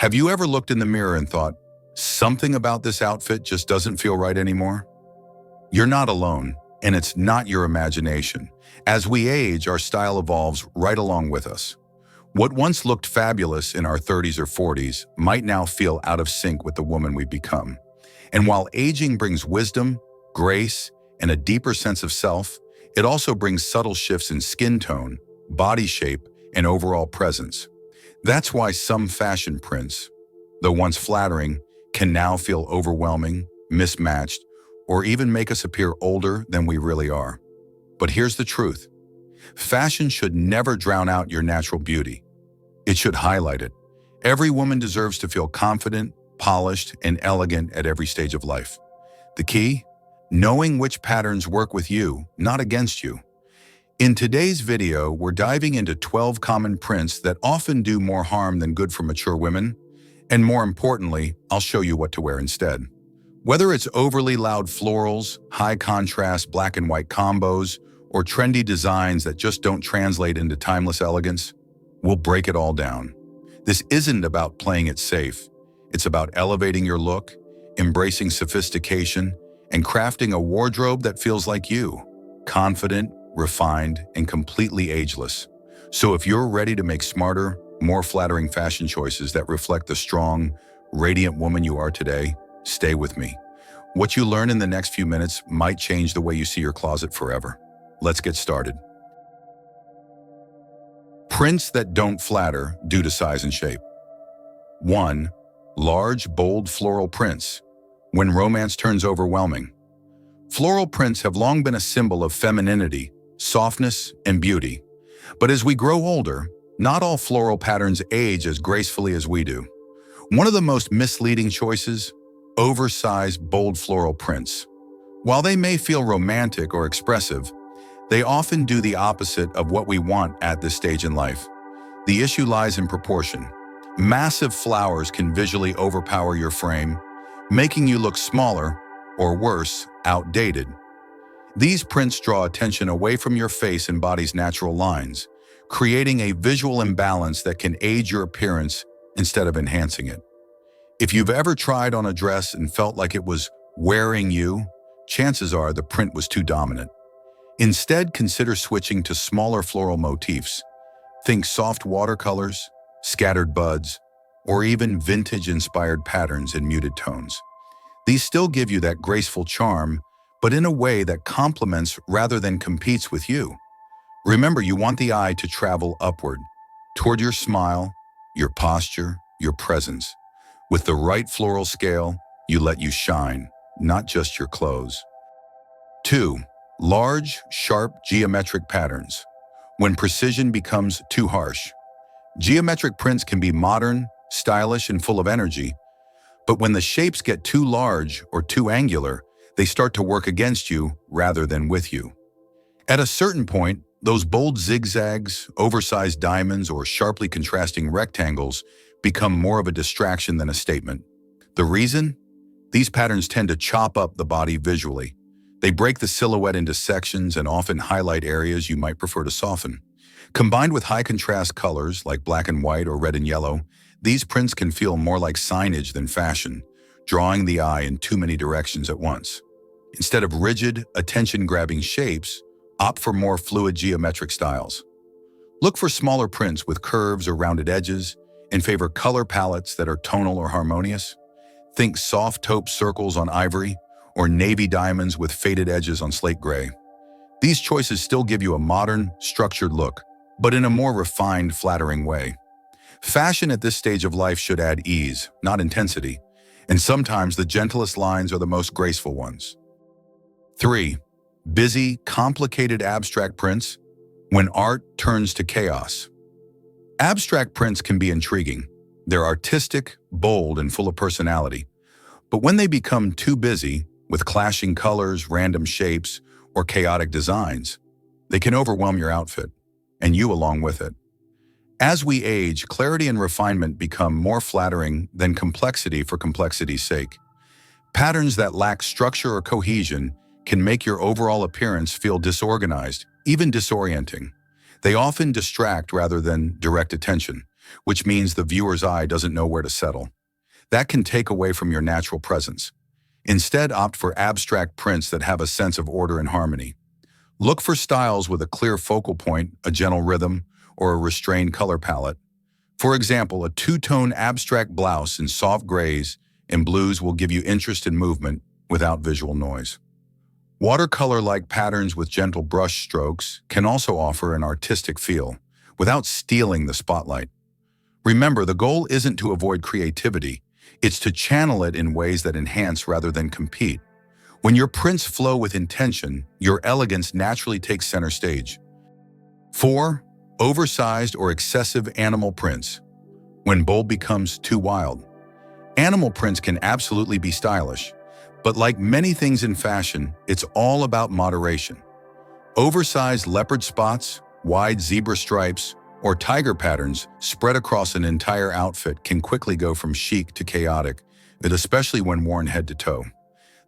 Have you ever looked in the mirror and thought, something about this outfit just doesn't feel right anymore? You're not alone, and it's not your imagination. As we age, our style evolves right along with us. What once looked fabulous in our 30s or 40s might now feel out of sync with the woman we've become. And while aging brings wisdom, grace, and a deeper sense of self, it also brings subtle shifts in skin tone, body shape, and overall presence. That's why some fashion prints, though once flattering, can now feel overwhelming, mismatched, or even make us appear older than we really are. But here's the truth. Fashion should never drown out your natural beauty. It should highlight it. Every woman deserves to feel confident, polished, and elegant at every stage of life. The key? Knowing which patterns work with you, not against you. In today's video, we're diving into 12 common prints that often do more harm than good for mature women. And more importantly, I'll show you what to wear instead. Whether it's overly loud florals, high contrast black and white combos, or trendy designs that just don't translate into timeless elegance, we'll break it all down. This isn't about playing it safe. It's about elevating your look, embracing sophistication, and crafting a wardrobe that feels like you, confident, refined, and completely ageless. So if you're ready to make smarter, more flattering fashion choices that reflect the strong, radiant woman you are today, stay with me. What you learn in the next few minutes might change the way you see your closet forever. Let's get started. Prints that don't flatter due to size and shape. 1. Large, bold floral prints. When romance turns overwhelming. Floral prints have long been a symbol of femininity, softness, and beauty. But as we grow older, not all floral patterns age as gracefully as we do. One of the most misleading choices? Oversized, bold floral prints. While they may feel romantic or expressive, they often do the opposite of what we want at this stage in life. The issue lies in proportion. Massive flowers can visually overpower your frame, making you look smaller, or worse, outdated. These prints draw attention away from your face and body's natural lines, creating a visual imbalance that can age your appearance instead of enhancing it. If you've ever tried on a dress and felt like it was wearing you, chances are the print was too dominant. Instead, consider switching to smaller floral motifs. Think soft watercolors, scattered buds, or even vintage-inspired patterns in muted tones. These still give you that graceful charm, but in a way that complements rather than competes with you. Remember, you want the eye to travel upward, toward your smile, your posture, your presence. With the right floral scale, you let you shine, not just your clothes. 2. Large, sharp, geometric patterns. When precision becomes too harsh. Geometric prints can be modern, stylish, and full of energy, but when the shapes get too large or too angular, they start to work against you rather than with you. At a certain point, those bold zigzags, oversized diamonds, or sharply contrasting rectangles become more of a distraction than a statement. The reason? These patterns tend to chop up the body visually. They break the silhouette into sections and often highlight areas you might prefer to soften. Combined with high contrast colors like black and white or red and yellow, these prints can feel more like signage than fashion, drawing the eye in too many directions at once. Instead of rigid, attention-grabbing shapes, opt for more fluid geometric styles. Look for smaller prints with curves or rounded edges, and favor color palettes that are tonal or harmonious. Think soft taupe circles on ivory, or navy diamonds with faded edges on slate gray. These choices still give you a modern, structured look, but in a more refined, flattering way. Fashion at this stage of life should add ease, not intensity, and sometimes the gentlest lines are the most graceful ones. 3. Busy, complicated abstract prints. When art turns to chaos. Abstract prints can be intriguing. They're artistic, bold, and full of personality. But when they become too busy, with clashing colors, random shapes, or chaotic designs, they can overwhelm your outfit, and you along with it. As we age, clarity and refinement become more flattering than complexity for complexity's sake. Patterns that lack structure or cohesion can make your overall appearance feel disorganized, even disorienting. They often distract rather than direct attention, which means the viewer's eye doesn't know where to settle. That can take away from your natural presence. Instead, opt for abstract prints that have a sense of order and harmony. Look for styles with a clear focal point, a gentle rhythm, or a restrained color palette. For example, a two-tone abstract blouse in soft grays and blues will give you interest in movement without visual noise. Watercolor-like patterns with gentle brush strokes can also offer an artistic feel without stealing the spotlight. Remember, the goal isn't to avoid creativity, it's to channel it in ways that enhance rather than compete. When your prints flow with intention, your elegance naturally takes center stage. 4. Oversized or excessive animal prints. When bold becomes too wild. Animal prints can absolutely be stylish, but like many things in fashion, it's all about moderation. Oversized leopard spots, wide zebra stripes, or tiger patterns spread across an entire outfit can quickly go from chic to chaotic, especially when worn head to toe.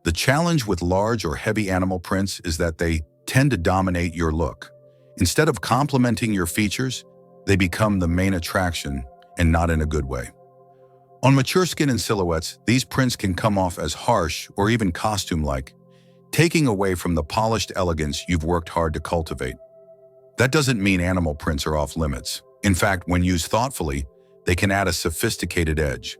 The challenge with large or heavy animal prints is that they tend to dominate your look. Instead of complementing your features, they become the main attraction, and not in a good way. On mature skin and silhouettes, these prints can come off as harsh or even costume-like, taking away from the polished elegance you've worked hard to cultivate. That doesn't mean animal prints are off limits. In fact, when used thoughtfully, they can add a sophisticated edge.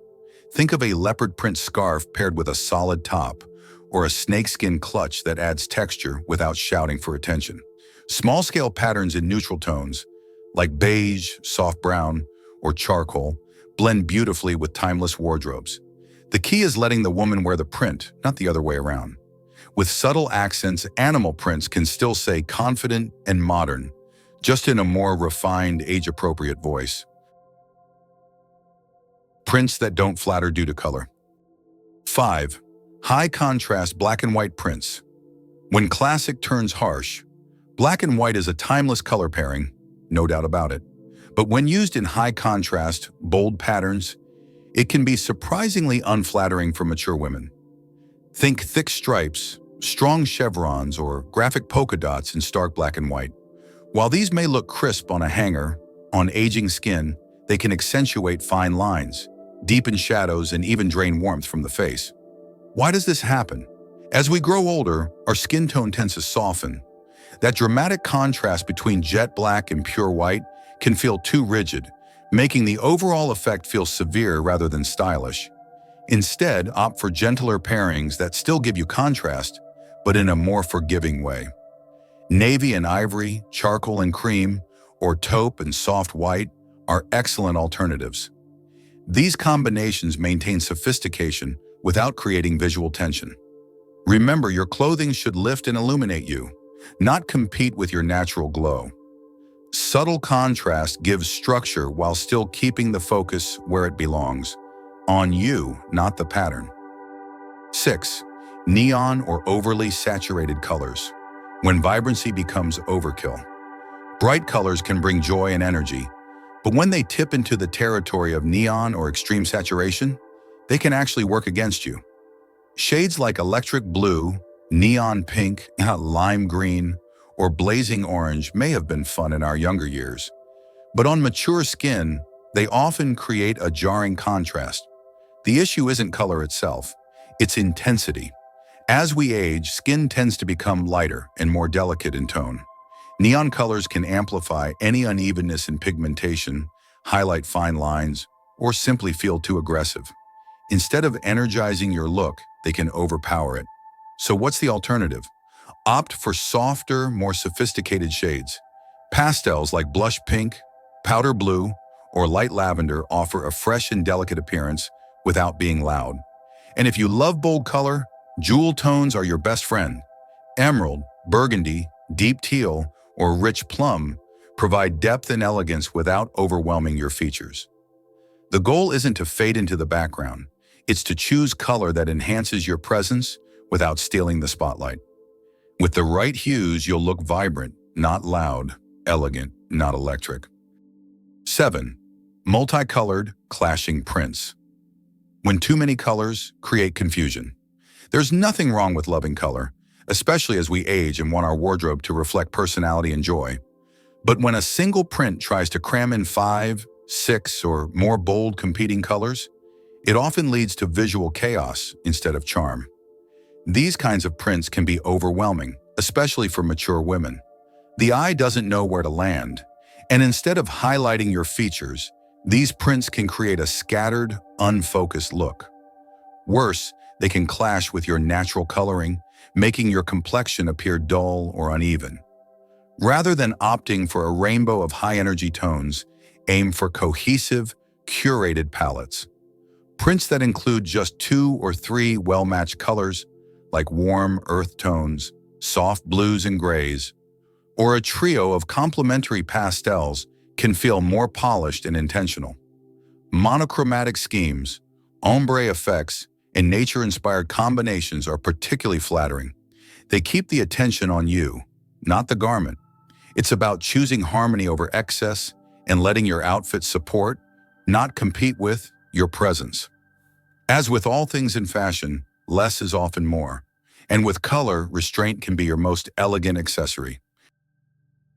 Think of a leopard print scarf paired with a solid top, or a snakeskin clutch that adds texture without shouting for attention. Small-scale patterns in neutral tones, like beige, soft brown, or charcoal, blend beautifully with timeless wardrobes. The key is letting the woman wear the print, not the other way around. With subtle accents, animal prints can still say confident and modern, just in a more refined, age-appropriate voice. Prints that don't flatter due to color. 5. High-contrast black and white prints. When classic turns harsh, black and white is a timeless color pairing, no doubt about it. But when used in high-contrast, bold patterns, it can be surprisingly unflattering for mature women. Think thick stripes, strong chevrons, or graphic polka dots in stark black and white. While these may look crisp on a hanger, on aging skin, they can accentuate fine lines, deepen shadows, and even drain warmth from the face. Why does this happen? As we grow older, our skin tone tends to soften. That dramatic contrast between jet black and pure white can feel too rigid, making the overall effect feel severe rather than stylish. Instead, opt for gentler pairings that still give you contrast, but in a more forgiving way. Navy and ivory, charcoal and cream, or taupe and soft white are excellent alternatives. These combinations maintain sophistication without creating visual tension. Remember, your clothing should lift and illuminate you, not compete with your natural glow. Subtle contrast gives structure while still keeping the focus where it belongs, on you, not the pattern. 6. Neon or overly saturated colors. When vibrancy becomes overkill. Bright colors can bring joy and energy, but when they tip into the territory of neon or extreme saturation, they can actually work against you. Shades like electric blue, neon pink, lime green, or blazing orange may have been fun in our younger years, but on mature skin, they often create a jarring contrast. The issue isn't color itself, it's intensity. As we age, skin tends to become lighter and more delicate in tone. Neon colors can amplify any unevenness in pigmentation, highlight fine lines, or simply feel too aggressive. Instead of energizing your look, they can overpower it. So what's the alternative? Opt for softer, more sophisticated shades. Pastels like blush pink, powder blue, or light lavender offer a fresh and delicate appearance without being loud. And if you love bold color, jewel tones are your best friend. Emerald, burgundy, deep teal, or rich plum provide depth and elegance without overwhelming your features. The goal isn't to fade into the background. It's to choose color that enhances your presence without stealing the spotlight. With the right hues, you'll look vibrant, not loud, elegant, not electric. 7. Multicolored, clashing prints. When too many colors create confusion. There's nothing wrong with loving color, especially as we age and want our wardrobe to reflect personality and joy. But when a single print tries to cram in 5, 6, or more bold competing colors, it often leads to visual chaos instead of charm. These kinds of prints can be overwhelming, especially for mature women. The eye doesn't know where to land, and instead of highlighting your features, these prints can create a scattered, unfocused look. Worse, they can clash with your natural coloring, making your complexion appear dull or uneven. Rather than opting for a rainbow of high-energy tones, aim for cohesive, curated palettes. Prints that include just 2 or 3 well-matched colors, like warm earth tones, soft blues and grays, or a trio of complementary pastels can feel more polished and intentional. Monochromatic schemes, ombre effects, and nature-inspired combinations are particularly flattering. They keep the attention on you, not the garment. It's about choosing harmony over excess and letting your outfit support, not compete with, your presence. As with all things in fashion, less is often more. And with color, restraint can be your most elegant accessory.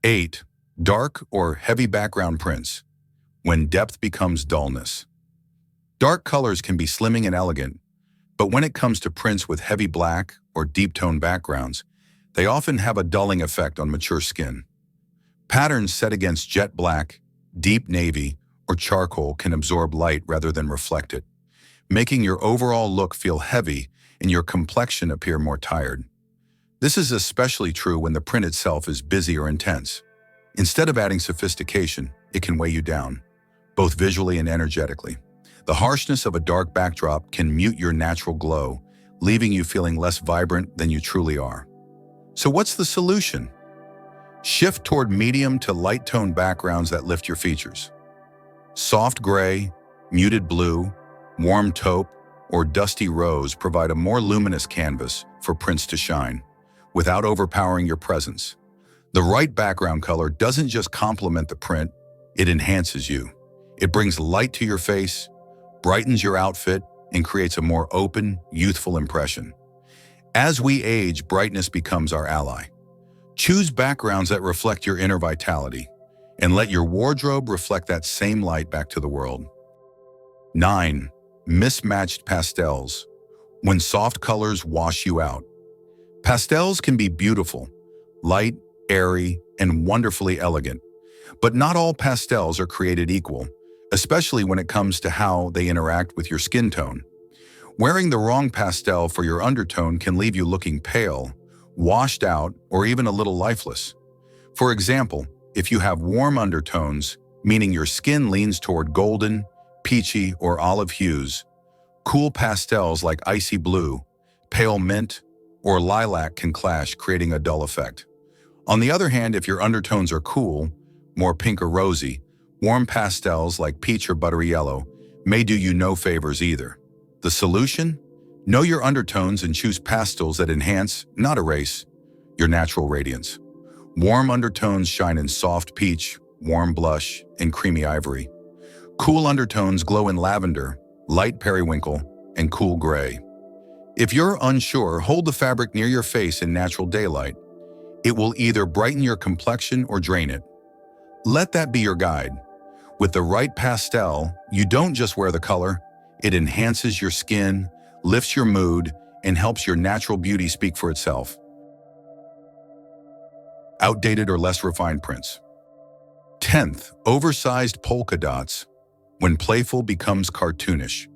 8. Dark or heavy background prints, when depth becomes dullness. Dark colors can be slimming and elegant, but when it comes to prints with heavy black or deep-toned backgrounds, they often have a dulling effect on mature skin. Patterns set against jet black, deep navy, or charcoal can absorb light rather than reflect it, making your overall look feel heavy and your complexion appear more tired. This is especially true when the print itself is busy or intense. Instead of adding sophistication, it can weigh you down, both visually and energetically. The harshness of a dark backdrop can mute your natural glow, leaving you feeling less vibrant than you truly are. So what's the solution? Shift toward medium to light-toned backgrounds that lift your features. Soft gray, muted blue, warm taupe, or dusty rose provide a more luminous canvas for prints to shine, without overpowering your presence. The right background color doesn't just complement the print, it enhances you. It brings light to your face, brightens your outfit, and creates a more open, youthful impression. As we age, brightness becomes our ally. Choose backgrounds that reflect your inner vitality, and let your wardrobe reflect that same light back to the world. 9. Mismatched pastels, when soft colors wash you out. Pastels can be beautiful, light, airy, and wonderfully elegant, but not all pastels are created equal, especially when it comes to how they interact with your skin tone. Wearing the wrong pastel for your undertone can leave you looking pale, washed out, or even a little lifeless. For example, if you have warm undertones, meaning your skin leans toward golden, peachy, or olive hues, cool pastels like icy blue, pale mint, or lilac can clash, creating a dull effect. On the other hand, if your undertones are cool, more pink or rosy, warm pastels like peach or buttery yellow may do you no favors either. The solution? Know your undertones and choose pastels that enhance, not erase, your natural radiance. Warm undertones shine in soft peach, warm blush, and creamy ivory. Cool undertones glow in lavender, light periwinkle, and cool gray. If you're unsure, hold the fabric near your face in natural daylight. It will either brighten your complexion or drain it. Let that be your guide. With the right pastel, you don't just wear the color, it enhances your skin, lifts your mood, and helps your natural beauty speak for itself. Outdated or less refined prints. 10th, oversized polka dots, when playful becomes cartoonish.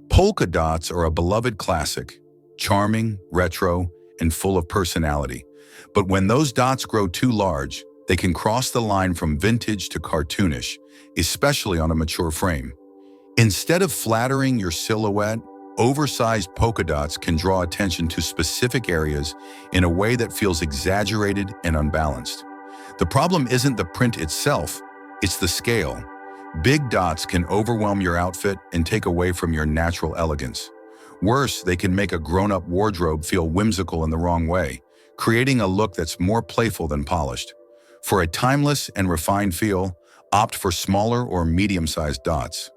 Polka dots are a beloved classic, charming, retro, and full of personality. But when those dots grow too large, they can cross the line from vintage to cartoonish, especially on a mature frame. Instead of flattering your silhouette, oversized polka dots can draw attention to specific areas in a way that feels exaggerated and unbalanced. The problem isn't the print itself, it's the scale. Big dots can overwhelm your outfit and take away from your natural elegance. Worse, they can make a grown-up wardrobe feel whimsical in the wrong way, creating a look that's more playful than polished. For a timeless and refined feel, opt for smaller or medium-sized dots.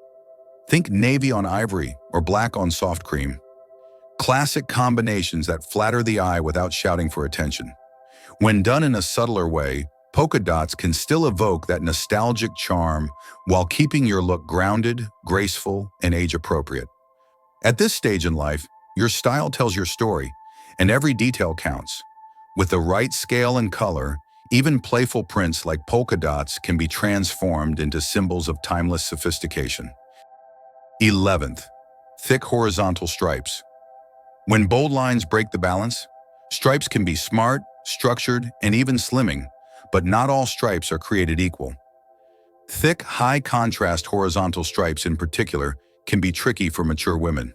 Think navy on ivory or black on soft cream. Classic combinations that flatter the eye without shouting for attention. When done in a subtler way, polka dots can still evoke that nostalgic charm while keeping your look grounded, graceful, and age-appropriate. At this stage in life, your style tells your story, and every detail counts. With the right scale and color, even playful prints like polka dots can be transformed into symbols of timeless sophistication. 11th, thick horizontal stripes. When bold lines break the balance, stripes can be smart, structured, and even slimming, but not all stripes are created equal. Thick, high-contrast horizontal stripes in particular can be tricky for mature women.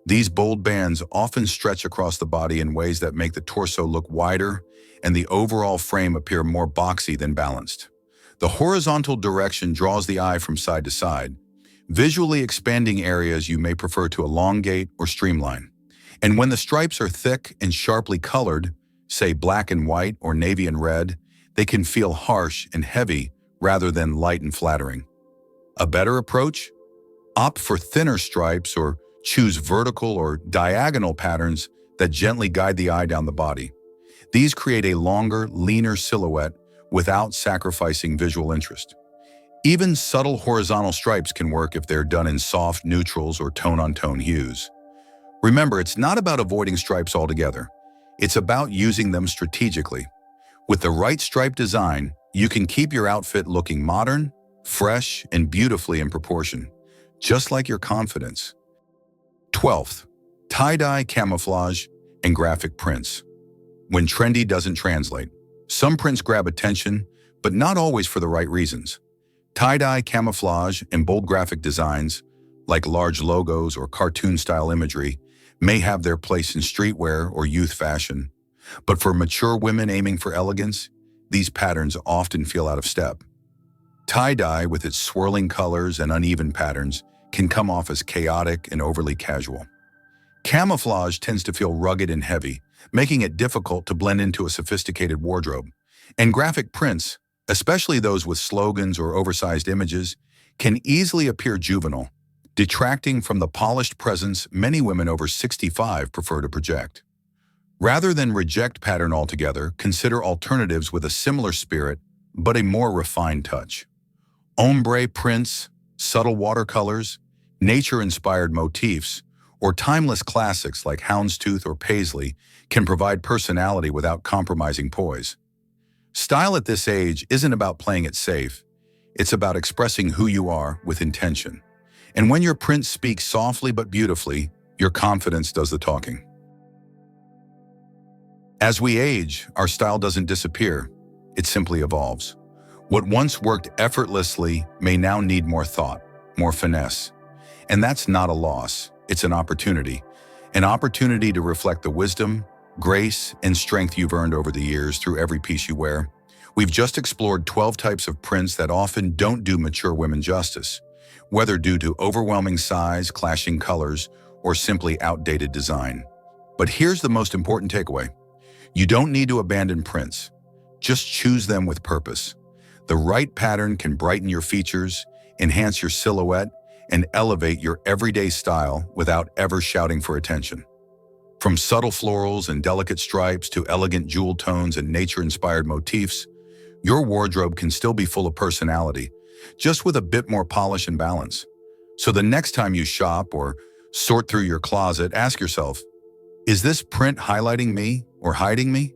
These bold bands often stretch across the body in ways that make the torso look wider and the overall frame appear more boxy than balanced. The horizontal direction draws the eye from side to side, visually expanding areas you may prefer to elongate or streamline. And when the stripes are thick and sharply colored, say black and white or navy and red, they can feel harsh and heavy rather than light and flattering. A better approach? Opt for thinner stripes or choose vertical or diagonal patterns that gently guide the eye down the body. These create a longer, leaner silhouette without sacrificing visual interest. Even subtle horizontal stripes can work if they're done in soft neutrals or tone-on-tone hues. Remember, it's not about avoiding stripes altogether. It's about using them strategically. With the right stripe design, you can keep your outfit looking modern, fresh, and beautifully in proportion, just like your confidence. 12th, tie-dye, camouflage, and graphic prints. When trendy doesn't translate, some prints grab attention, but not always for the right reasons. Tie-dye, camouflage, and bold graphic designs, like large logos or cartoon-style imagery, may have their place in streetwear or youth fashion. But for mature women aiming for elegance, these patterns often feel out of step. Tie-dye, with its swirling colors and uneven patterns, can come off as chaotic and overly casual. Camouflage tends to feel rugged and heavy, making it difficult to blend into a sophisticated wardrobe. And graphic prints, especially those with slogans or oversized images, can easily appear juvenile, detracting from the polished presence many women over 65 prefer to project. Rather than reject pattern altogether, consider alternatives with a similar spirit, but a more refined touch. Ombre prints, subtle watercolors, nature-inspired motifs, or timeless classics like houndstooth or paisley can provide personality without compromising poise. Style at this age isn't about playing it safe. It's about expressing who you are with intention. And when your prints speak softly but beautifully, your confidence does the talking. As we age, our style doesn't disappear. It simply evolves. What once worked effortlessly may now need more thought, more finesse. And that's not a loss. It's an opportunity to reflect the wisdom, grace, and strength you've earned over the years through every piece you wear. We've just explored 12 types of prints that often don't do mature women justice, whether due to overwhelming size, clashing colors, or simply outdated design. But here's the most important takeaway. You don't need to abandon prints. Just choose them with purpose. The right pattern can brighten your features, enhance your silhouette, and elevate your everyday style without ever shouting for attention. From subtle florals and delicate stripes to elegant jewel tones and nature-inspired motifs, your wardrobe can still be full of personality, just with a bit more polish and balance. So the next time you shop or sort through your closet, ask yourself, is this print highlighting me or hiding me?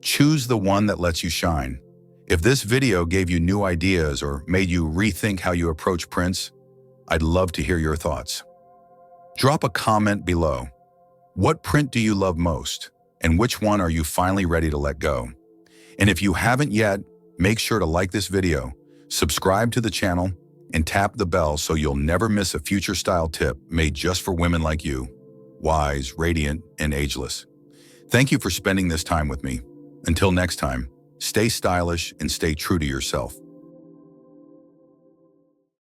Choose the one that lets you shine. If this video gave you new ideas or made you rethink how you approach prints, I'd love to hear your thoughts. Drop a comment below. What print do you love most? And which one are you finally ready to let go? And if you haven't yet, make sure to like this video, subscribe to the channel, and tap the bell so you'll never miss a future style tip made just for women like you, wise, radiant, and ageless. Thank you for spending this time with me. Until next time, stay stylish and stay true to yourself.